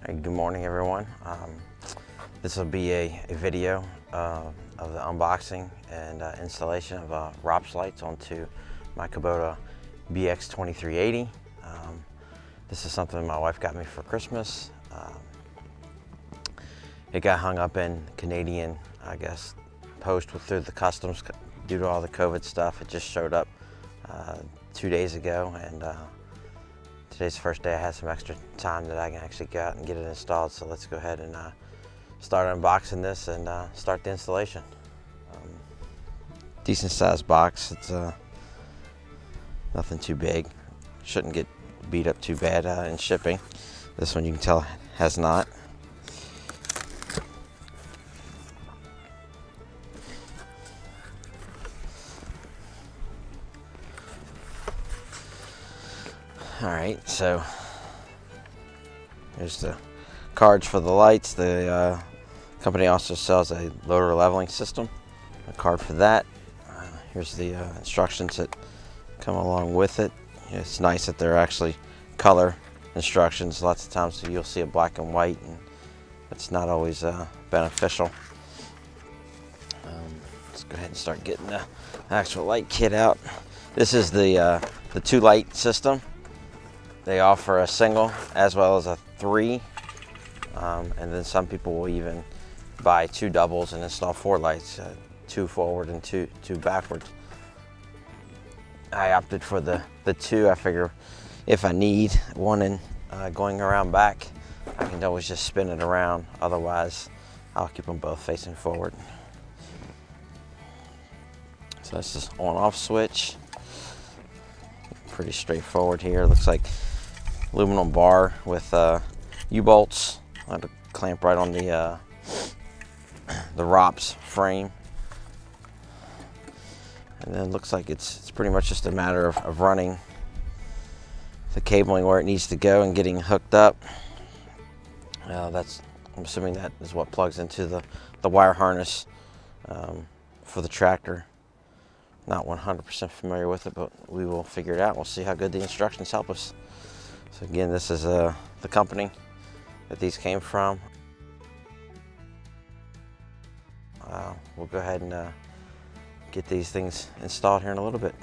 Hey, good morning, everyone. This will be a video of the unboxing and installation of ROPS lights onto my Kubota BX2380. This is something my wife got me for Christmas. It got hung up in Canadian, I guess, post through the customs due to all the COVID stuff. It just showed up 2 days ago, and today's the first day I had some extra time that I can actually go out and get it installed. So let's go ahead and start unboxing this and start the installation. Decent sized box. It's nothing too big. Shouldn't get beat up too bad in shipping. This one you can tell has not. All right, so there's the cards for the lights. The company also sells a loader leveling system, a card for that. Here's the instructions that come along with it. It's nice that they're actually color instructions. Lots of times you'll see a black and white, and it's not always beneficial. Let's go ahead and start getting the actual light kit out. This is the 2-light system. They offer a single as well as a 3, and then some people will even buy 2 doubles and install 4 lights, 2 forward and two backwards. I opted for the 2. I figure if I need one in going around back, I can always just spin it around. Otherwise, I'll keep them both facing forward. So that's just on-off switch. Pretty straightforward here. Looks like aluminum bar with U-bolts. I had to clamp right on the ROPS frame, and then it looks like it's pretty much just a matter of running the cabling where it needs to go and getting hooked up. I'm assuming that is what plugs into the wire harness for the tractor. Not 100% familiar with it, but we will figure it out. We'll see how good the instructions help us. So again, this is the company that these came from. We'll go ahead and get these things installed here in a little bit.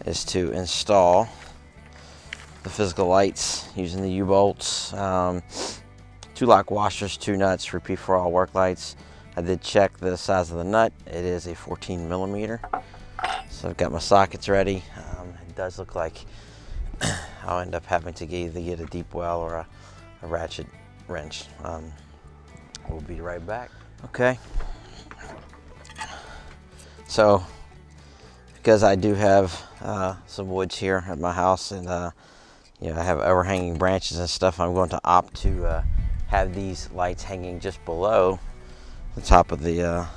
Is to install the physical lights using the U-bolts, 2 lock washers, 2 nuts, repeat for all work lights. I did check the size of the nut. It is a 14 millimeter. So I've got my sockets ready. It does look like I'll end up having to either get a deep well or a ratchet wrench. We'll be right back. Okay. So because I do have some woods here at my house, and I have overhanging branches and stuff, I'm going to opt to have these lights hanging just below the top of the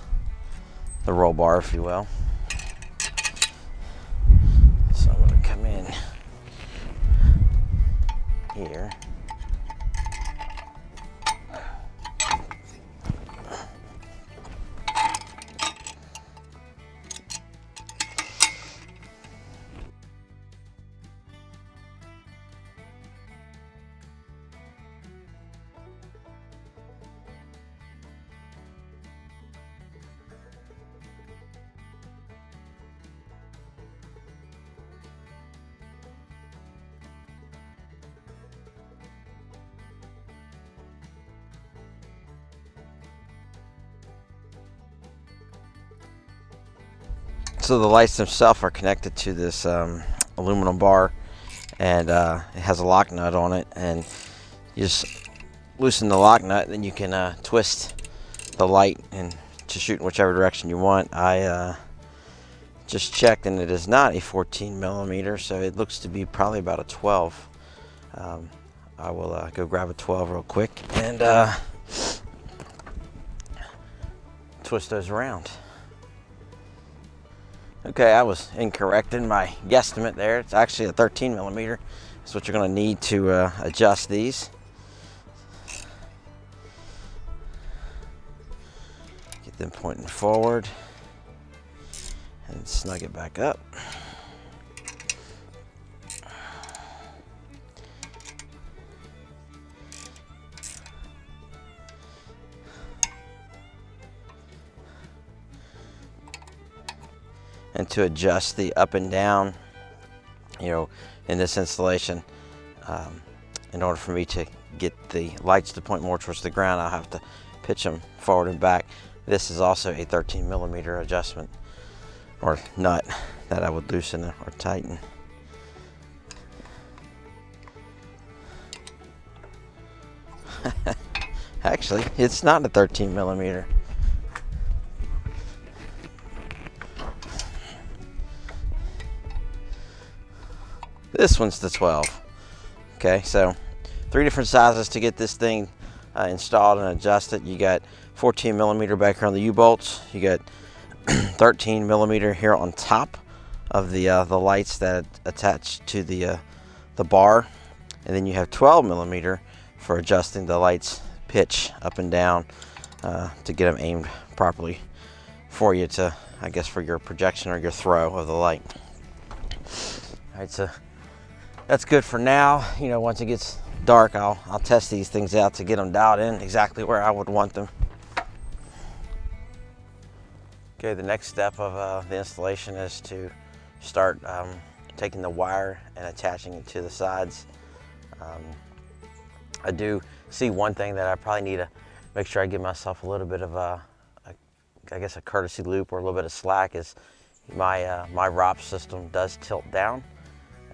roll bar, if you will. So I'm going to come in here. So the lights themselves are connected to this aluminum bar, and it has a lock nut on it, and you just loosen the lock nut, and then you can twist the light and to shoot in whichever direction you want. I just checked, and it is not a 14 millimeter, so it looks to be probably about a 12. I will go grab a 12 real quick and twist those around. Okay, I was incorrect in my guesstimate there. It's actually a 13 millimeter. That's what you're going to need to adjust these. Get them pointing forward and snug it back up. and to adjust the up and down, you know, in this installation, in order for me to get the lights to point more towards the ground, I'll have to pitch them forward and back. This is also a 13mm adjustment or nut that I would loosen or tighten. Actually, it's not a 13mm. This one's the 12. Okay, so 3 different sizes to get this thing installed and adjusted. You got 14mm back here on the U-bolts. You got 13mm here on top of the lights that attach to the bar, and then you have 12mm for adjusting the lights pitch up and down to get them aimed properly for you to, I guess, for your projection or your throw of the light. All right, so that's good for now. You know, once it gets dark, I'll test these things out to get them dialed in exactly where I would want them. Okay, the next step of the installation is to start taking the wire and attaching it to the sides. I do see one thing that I probably need to make sure I give myself a little bit of I guess a courtesy loop or a little bit of slack is my my ROPS system does tilt down,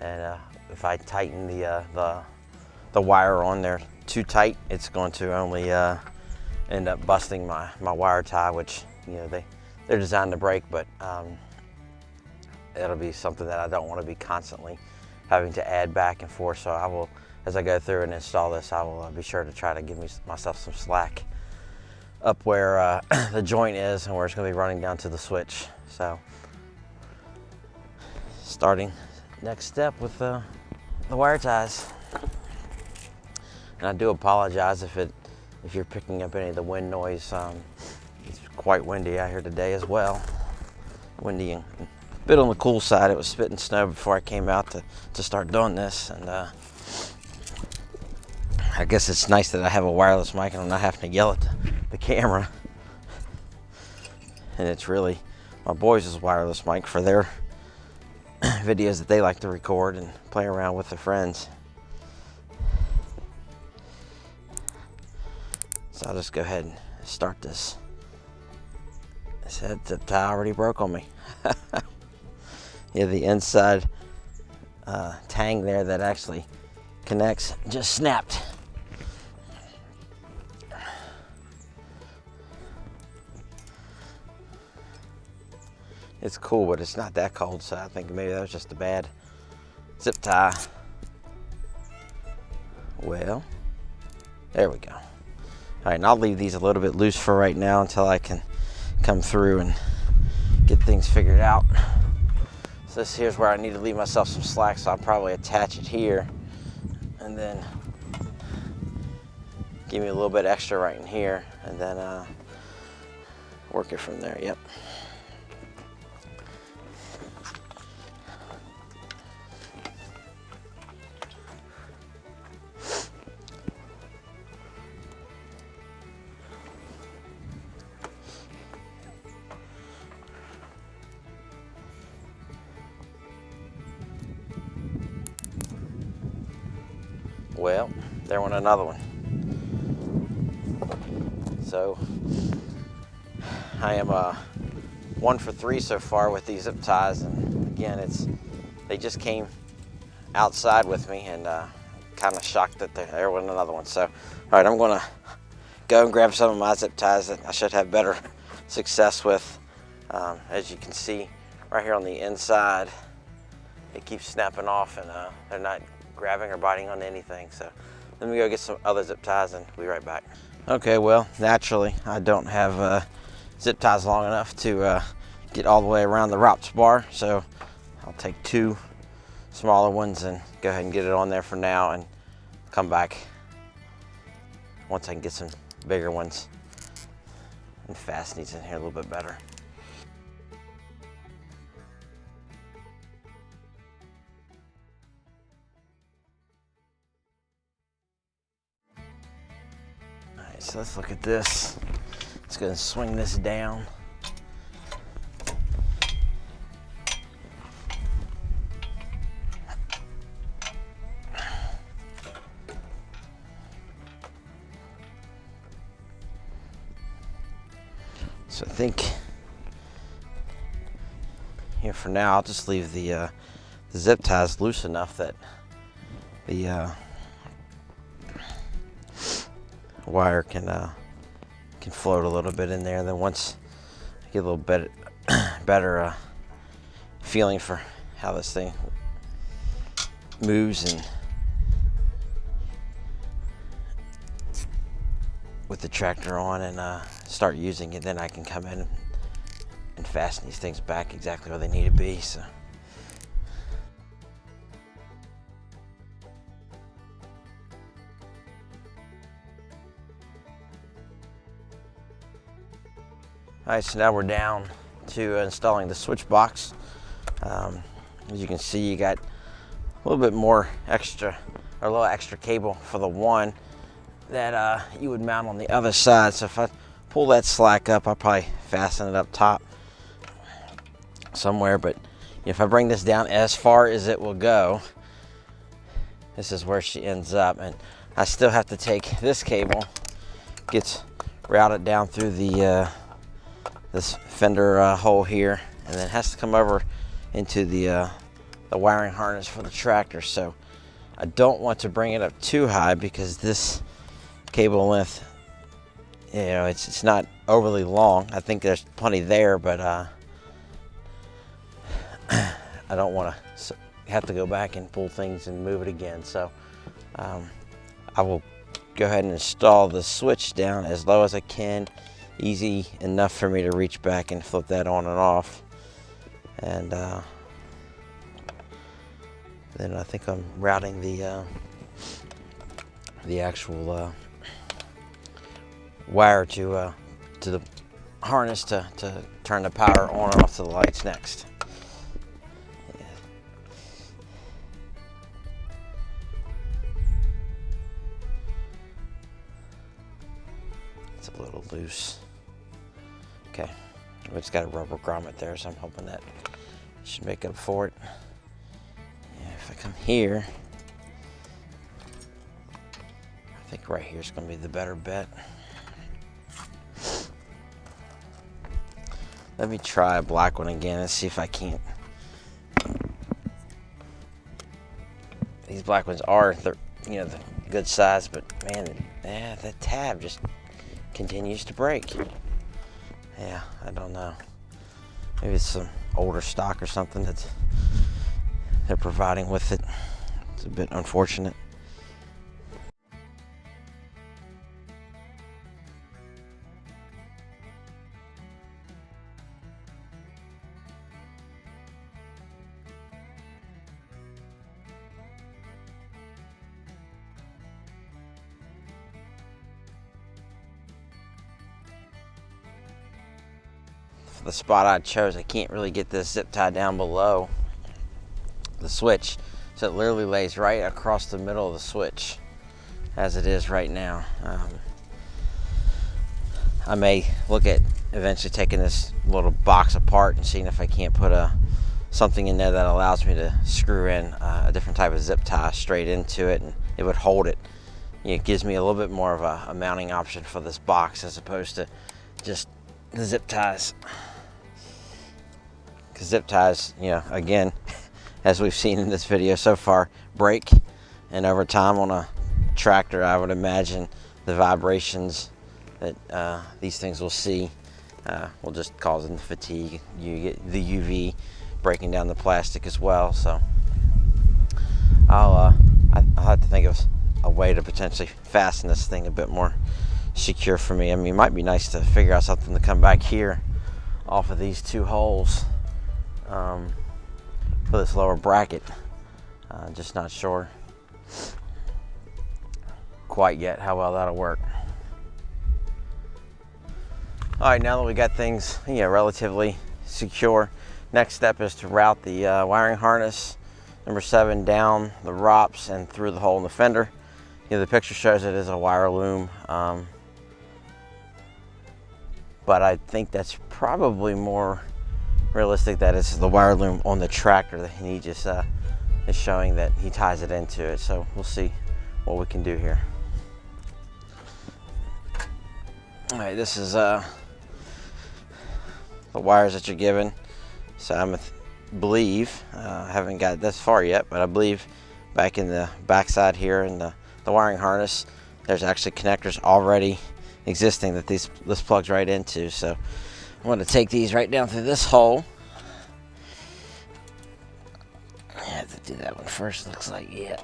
and if I tighten the wire on there too tight, it's going to only end up busting my wire tie, which, you know, they're designed to break, but it'll be something that I don't want to be constantly having to add back and forth. So I will, as I go through and install this, I will be sure to try to give myself some slack up where the joint is and where it's going to be running down to the switch. So starting next step with the wire ties. And I do apologize if you're picking up any of the wind noise. It's quite windy out here today as well. Windy and a bit on the cool side. It was spitting snow before I came out to start doing this, and I guess it's nice that I have a wireless mic and I'm not having to yell at the camera. And it's really my boys' wireless mic for their videos that they like to record and play around with their friends. So I'll just go ahead and start this. This head zip tie already broke on me. Yeah, the inside tang there that actually connects just snapped. It's cool, but it's not that cold, so I think maybe that was just a bad zip tie. Well, there we go. All right, and I'll leave these a little bit loose for right now until I can come through and get things figured out. So this here's where I need to leave myself some slack, so I'll probably attach it here and then give me a little bit extra right in here, and then work it from there. Yep. Well, there went another one. So I am 1 for 3 so far with these zip ties, and again, they just came outside with me, and kind of shocked that there went another one. So, all right, I'm gonna go and grab some of my zip ties that I should have better success with. As you can see right here on the inside, it keeps snapping off, and they're not grabbing or biting on anything. So let me go get some other zip ties and we'll be right back. Okay, well, naturally I don't have zip ties long enough to get all the way around the ROPS bar, so I'll take 2 smaller ones and go ahead and get it on there for now and come back once I can get some bigger ones and fasten these in here a little bit better. So let's look at this. Let's go and swing this down. So I think here for now, I'll just leave the zip ties loose enough that the wire can float a little bit in there. Then once I get a little bit better feeling for how this thing moves and with the tractor on and start using it, then I can come in and fasten these things back exactly where they need to be. So. All right, so now we're down to installing the switch box. As you can see, you got a little bit more extra, or a little extra cable for the one that you would mount on the other side. So if I pull that slack up, I'll probably fasten it up top somewhere. But if I bring this down as far as it will go, this is where she ends up. And I still have to take this cable, gets routed down through the this fender hole here, and then it has to come over into the wiring harness for the tractor. So I don't want to bring it up too high because this cable length, you know, it's not overly long. I think there's plenty there, but I don't want to have to go back and pull things and move it again. So I will go ahead and install the switch down as low as I can, easy enough for me to reach back and flip that on and off. And then I think I'm routing the actual wire to the harness to turn the power on and off to the lights next. Yeah. It's a little loose. Okay, it's got a rubber grommet there, so I'm hoping that should make up for it. Yeah, if I come here, I think right here is going to be the better bet. Let me try a black one again and see if I can't. These black ones are, you know, the good size, but man, yeah, that tab just continues to break. Yeah, I don't know. Maybe it's some older stock or something that they're providing with it. It's a bit unfortunate. For the spot I chose, I can't really get this zip tie down below the switch, so it literally lays right across the middle of the switch as it is right now. I may look at eventually taking this little box apart and seeing if I can't put something in there that allows me to screw in a different type of zip tie straight into it, and it would hold it. It gives me a little bit more of a mounting option for this box as opposed to just the zip ties. Because zip ties, you know, again, as we've seen in this video so far, break, and over time on a tractor, I would imagine the vibrations that these things will see will just cause them fatigue. You get the UV breaking down the plastic as well. So I'll have to think of a way to potentially fasten this thing a bit more secure for me. I mean, it might be nice to figure out something to come back here off of these two holes for this lower bracket. Just not sure quite yet how well that'll work. All right, now that we got things, you know, relatively secure, next step is to route the wiring harness number 7 down the ROPS and through the hole in the fender. You know, the picture shows it is a wire loom, but I think that's probably more realistic that it's the wire loom on the tractor that he just is showing that he ties it into it. So we'll see what we can do here. All right, this is the wires that you're given. So I believe, I haven't got this far yet, but I believe back in the backside here in the wiring harness, there's actually connectors already existing that this plugs right into. So I'm going to take these right down through this hole. I have to do that one first, looks like, yeah.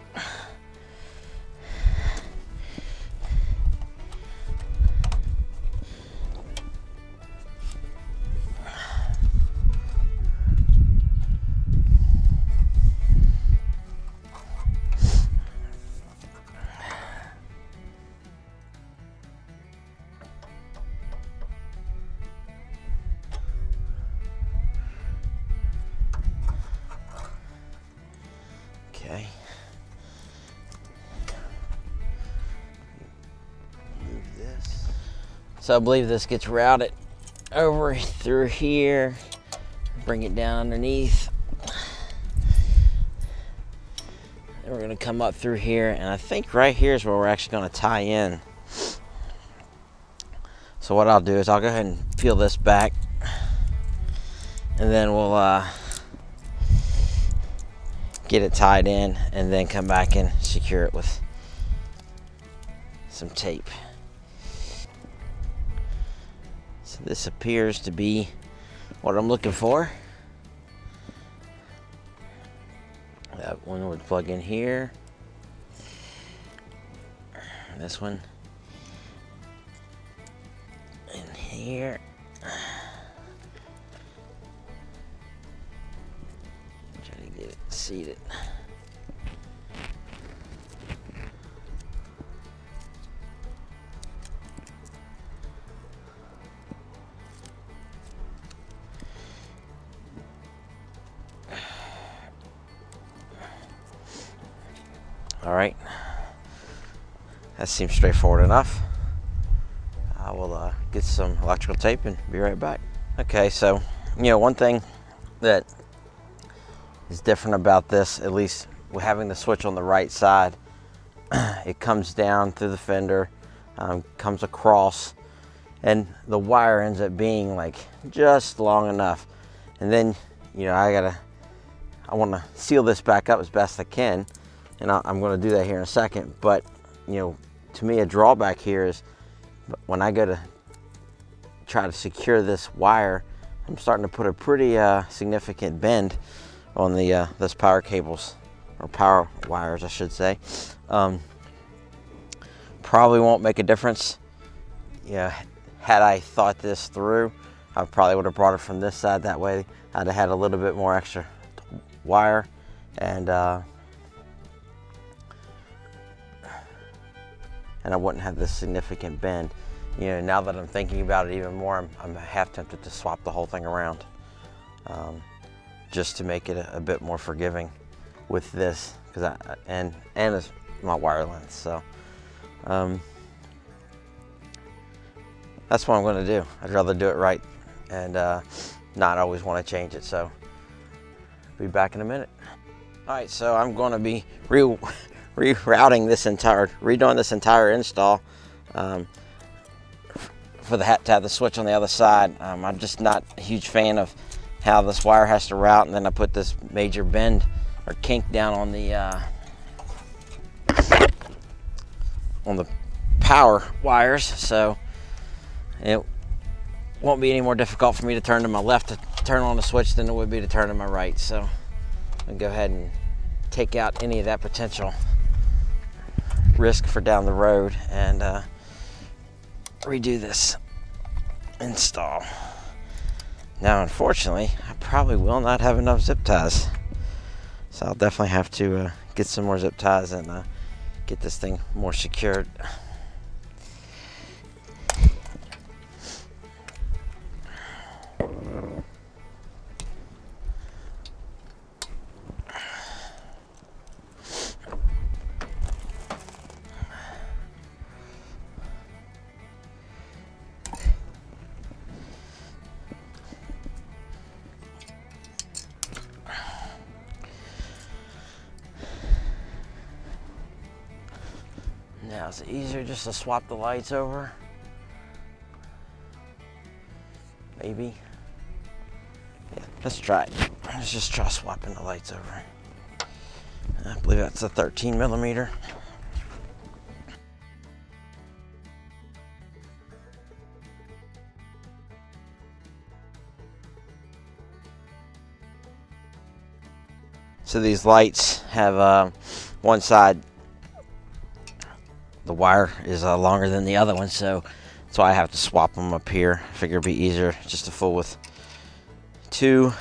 Okay. Move this. So I believe this gets routed over through here. Bring it down underneath. And we're gonna come up through here, and I think right here is where we're actually gonna tie in. So what I'll do is I'll go ahead and peel this back, and then we'll get it tied in, and then come back and secure it with some tape. So this appears to be what I'm looking for. That one would plug in here. This one in here. Try to get it seated. All right, that seems straightforward enough. I will get some electrical tape and be right back. Okay, so, you know, one thing that is different about this, at least with having the switch on the right side, it comes down through the fender, comes across, and the wire ends up being like just long enough. And then, you know, I want to seal this back up as best I can, and I'm going to do that here in a second. But, you know, to me, a drawback here is when I go to try to secure this wire, I'm starting to put a pretty significant bend on the this power cables, or power wires, I should say. Probably won't make a difference. Yeah, had I thought this through, I probably would have brought it from this side. That way, I'd have had a little bit more extra wire, and I wouldn't have this significant bend. You know, now that I'm thinking about it even more, I'm half tempted to swap the whole thing around, just to make it a bit more forgiving with this, because and it's my wire length. So that's what I'm going to do. I'd rather do it right and not always want to change it. So be back in a minute. All right, so I'm going to be redoing this entire install. For the to have the switch on the other side. I'm just not a huge fan of how this wire has to route, and then I put this major bend or kink down on the power wires, so it won't be any more difficult for me to turn to my left to turn on the switch than it would be to turn to my right. So I'll go ahead and take out any of that potential risk for down the road and redo this install. Now, unfortunately, I probably will not have enough zip ties, so I'll definitely have to get some more zip ties and get this thing more secured. Now, is it easier just to swap the lights over? Maybe. Let's try it. Let's just try swapping the lights over. I believe that's a 13 millimeter. So these lights have one side, the wire is longer than the other one, so that's why I have to swap them up here. I figure it'd be easier just to fool with 2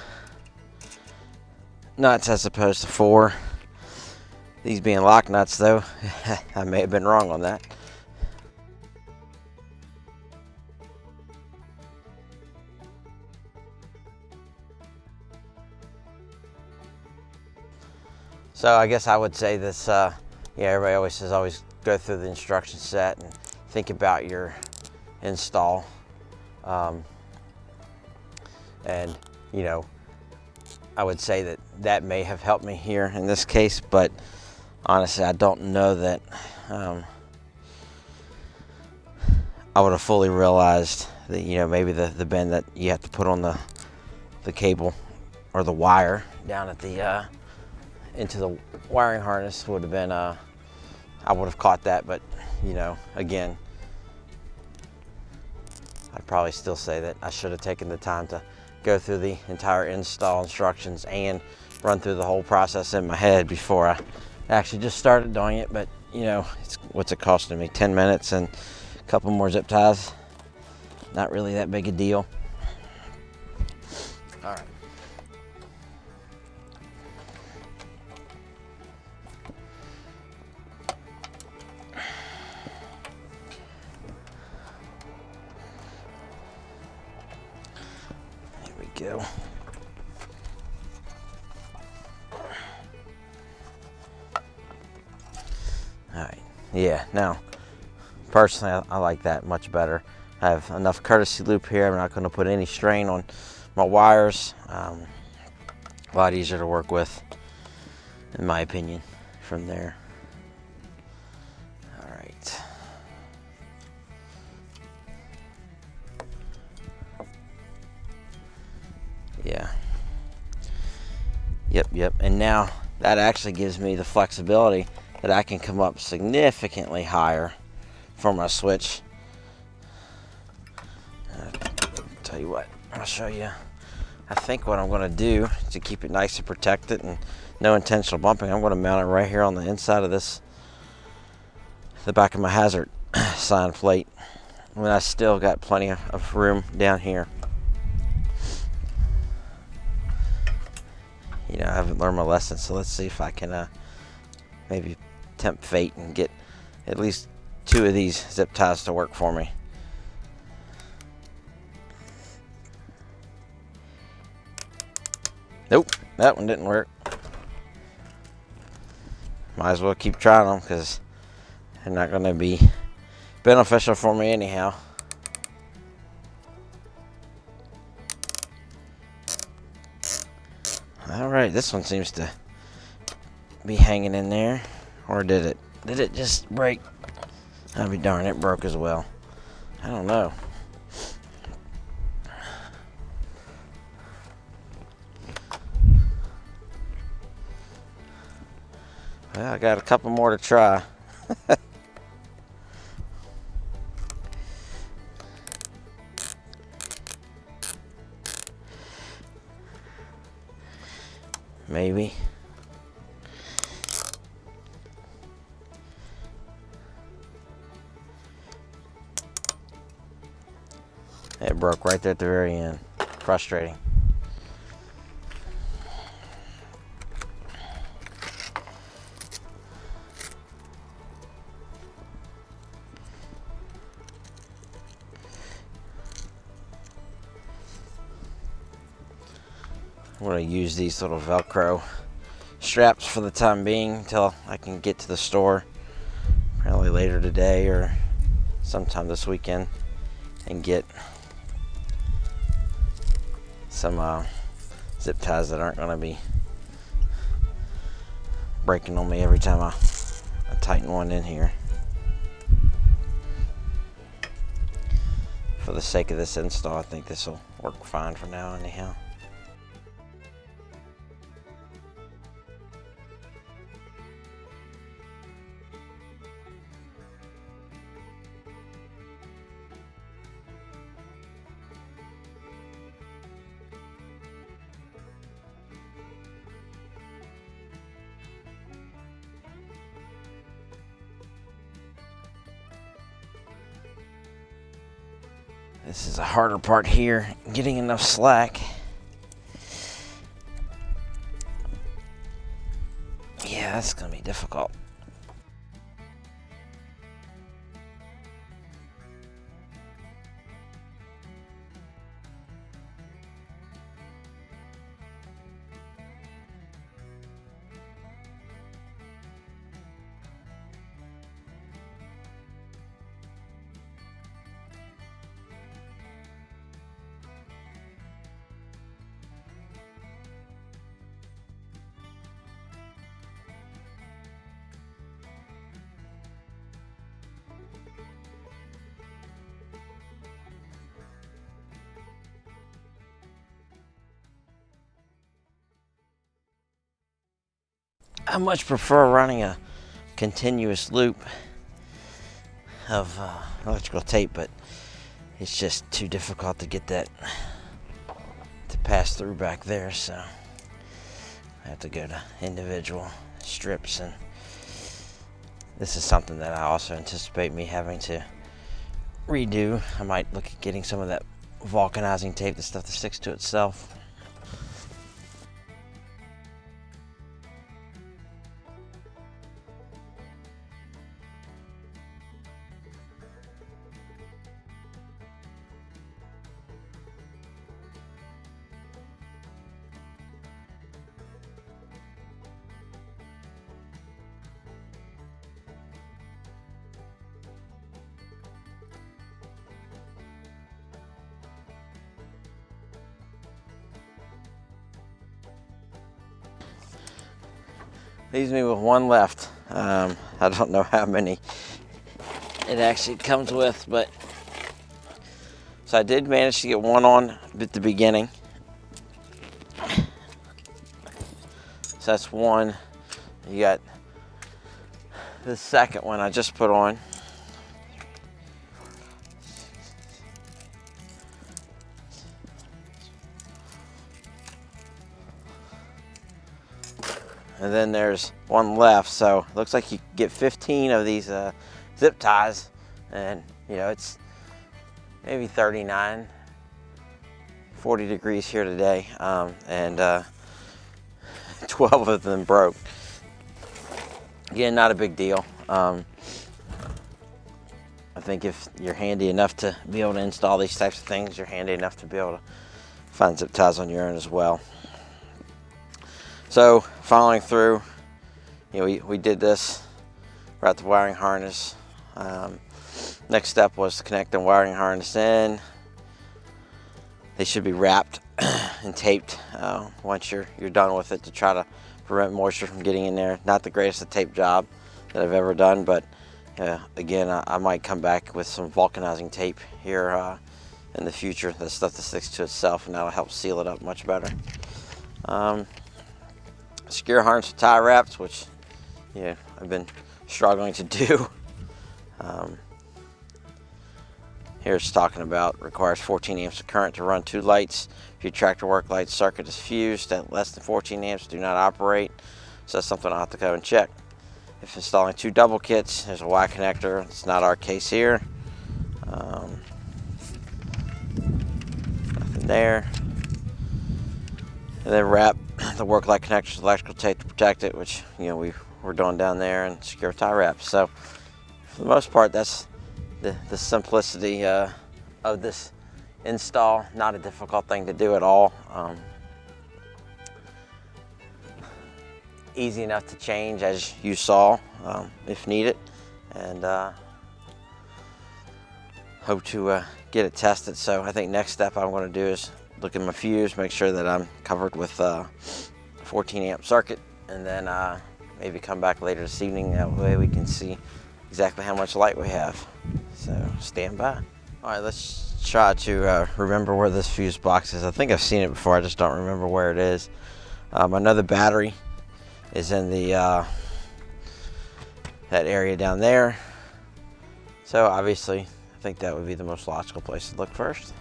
nuts as opposed to 4. These being lock nuts though, I may have been wrong on that. So I guess I would say this, yeah, everybody always says always go through the instruction set and think about your install. And you know, I would say that that may have helped me here in this case, but honestly, I don't know that I would have fully realized that, you know, maybe the bend that you have to put on the cable or the wire down at the into the wiring harness would have been I would have caught that, but you know, again, I'd probably still say that I should have taken the time to go through the entire install instructions and run through the whole process in my head before I actually just started doing it. But you know, what's it costing me? 10 minutes and a couple more zip ties. Not really that big a deal. All right. Go. Alright, yeah, now personally I like that much better. I have enough courtesy loop here. I'm not going to put any strain on my wires. A lot easier to work with, in my opinion, from there. Alright. Yeah. Yep. And now that actually gives me the flexibility that I can come up significantly higher for my switch. Tell you what, I'll show you. I think what I'm going to do to keep it nice and protected and no intentional bumping, I'm going to mount it right here on the inside of this, the back of my hazard sign plate. I mean, I still got plenty of room down here. You know, I haven't learned my lesson, so let's see if I can maybe tempt fate and get at least 2 of these zip ties to work for me. Nope, that one didn't work. Might as well keep trying them because they're not going to be beneficial for me anyhow. Alright, this one seems to be hanging in there. Or did it? Did it just break? I'll be darned, it broke as well. I don't know. Well, I got a couple more to try. Maybe. It broke right there at the very end. Frustrating. I'm going to use these little Velcro straps for the time being until I can get to the store, probably later today or sometime this weekend, and get some zip ties that aren't going to be breaking on me every time I tighten one in here. For the sake of this install, I think this will work fine for now anyhow. This is a harder part here, getting enough slack. Yeah, that's gonna be difficult. I much prefer running a continuous loop of electrical tape, but it's just too difficult to get that to pass through back there, so I have to go to individual strips, and this is something that I also anticipate me having to redo. I might look at getting some of that vulcanizing tape, the stuff that sticks to itself. Leaves me with one left. I don't know how many it actually comes with, but so I did manage to get one on at the beginning. So that's one. You got the second one I just put on. And then there's one left, so it looks like you get 15 of these zip ties, and you know, it's maybe 39, 40 degrees here today, and 12 of them broke. Again, not a big deal. I think if you're handy enough to be able to install these types of things, you're handy enough to be able to find zip ties on your own as well. So following through, you know, we did this, brought the wiring harness. Next step was to connect the wiring harness in. They should be wrapped and taped once you're done with it, to try to prevent moisture from getting in there. Not the greatest of tape job that I've ever done, but again, I might come back with some vulcanizing tape here in the future, the stuff that sticks to itself, and that'll help seal it up much better. Secure harness with tie wraps, which I've been struggling to do. Here it's talking about requires 14 amps of current to run 2 lights. If your tractor work light circuit is fused at less than 14 amps, do not operate. So that's something I'll have to go and check. If installing 2 double kits, there's a Y connector. It's not our case here. Nothing there. And then wrap the work light connectors with electrical tape to protect it, which we're doing down there, and secure tie wraps. So for the most part, that's the simplicity of this install. Not a difficult thing to do at all. Easy enough to change, as you saw, if needed, and hope to get it tested. So I think next step I'm going to do is look at my fuse, make sure that I'm covered with a 14 amp circuit, and then maybe come back later this evening. That way we can see exactly how much light we have. So stand by. All right, let's try to remember where this fuse box is. I think I've seen it before, I just don't remember where it is. I know the battery is in the that area down there. So obviously, I think that would be the most logical place to look first.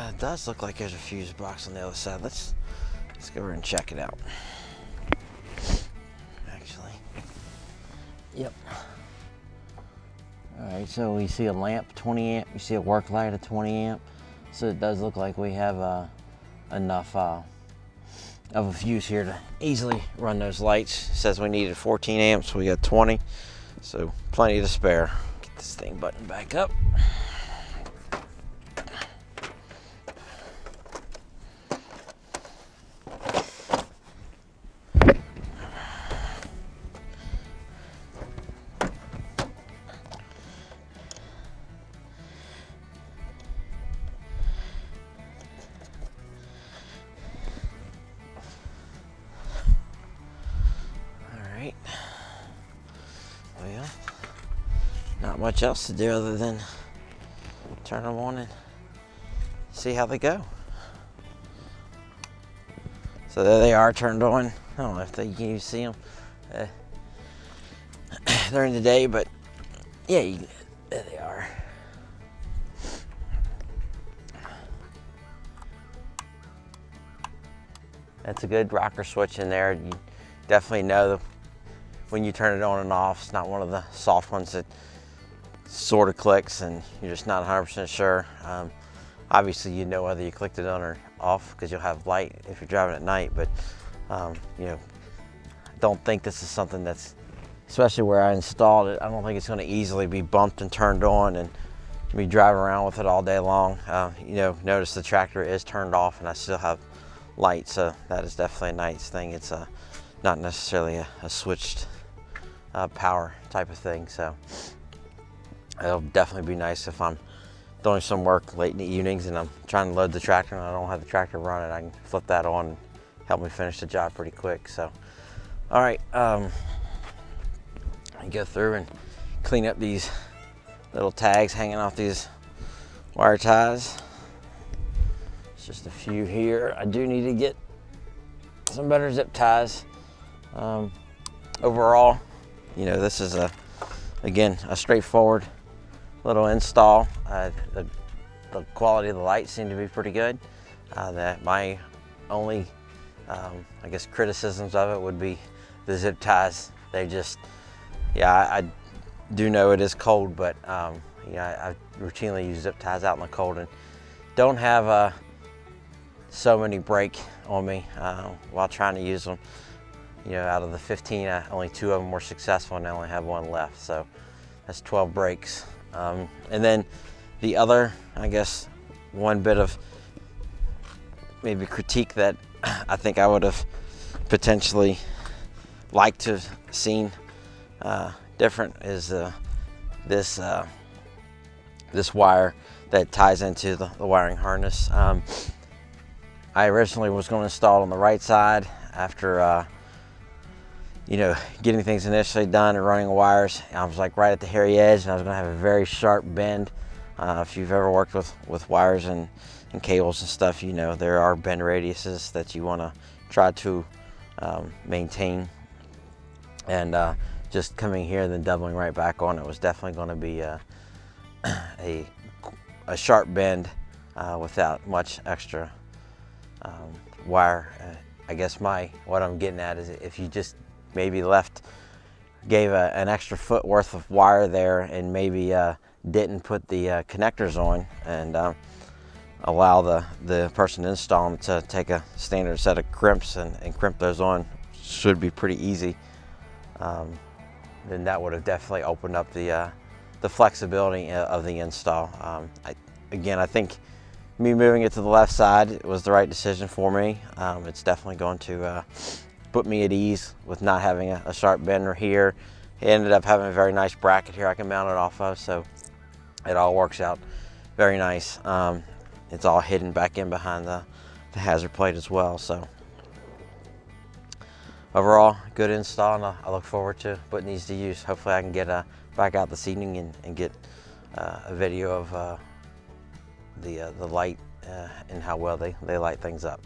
It does look like there's a fuse box on the other side. Let's Let's go over and check it out. Actually, yep. All right, so we see a lamp 20 amp, you see a work light at 20 amp. So it does look like we have enough of a fuse here to easily run those lights. It says we needed 14 amps, we got 20, so plenty to spare. Get this thing buttoned back up. Well, not much else to do other than turn them on and see how they go. So there they are, turned on. I don't know if you can see them. During the day, but yeah, there they are. That's a good rocker switch in there. You definitely know when you turn it on and off. It's not one of the soft ones that sort of clicks and you're just not 100% sure. Obviously, you know whether you clicked it on or off because you'll have light if you're driving at night, but you know, don't think this is something that's, especially where I installed it, I don't think it's going to easily be bumped and turned on and be driving around with it all day long. You know, notice the tractor is turned off and I still have light, so that is definitely a nice thing. It's not necessarily a switched power type of thing, so it'll definitely be nice if I'm doing some work late in the evenings and I'm trying to load the tractor and I don't have the tractor running. I can flip that on and help me finish the job pretty quick. So, all right, I go through and clean up these little tags hanging off these wire ties. It's just a few here. I do need to get some better zip ties. Overall, you know, this is again a straightforward little install. The quality of the lights seem to be pretty good. That my only I guess criticisms of it would be the zip ties. They just, yeah, I do know it is cold, but yeah, I routinely use zip ties out in the cold and don't have so many break on me while trying to use them. You know, out of the 15, only 2 of them were successful and I only have 1 left, so that's 12 breaks. And then the other, I guess, one bit of maybe critique that I think I would have potentially liked to have seen different is this wire that ties into the wiring harness. I originally was going to install it on the right side after you know, getting things initially done and running wires. I was like right at the hairy edge and I was going to have a very sharp bend. If you've ever worked with wires and cables and stuff, you know there are bend radiuses that you want to try to maintain. And just coming here and then doubling right back on it was definitely going to be a sharp bend without much extra wire. I guess what I'm getting at is if you just maybe gave an extra foot worth of wire there and maybe didn't put the connectors on and allow the person installing it to take a standard set of crimps and crimp those on, should be pretty easy. Then that would have definitely opened up the flexibility of the install. Again, I think me moving it to the left side was the right decision for me. It's definitely going to put me at ease with not having a sharp bender here. It ended up having a very nice bracket here I can mount it off of, so it all works out very nice. It's all hidden back in behind the hazard plate as well. So overall, good install, and I look forward to putting these to use. Hopefully I can get back out this evening and get a video of the light and how well they light things up.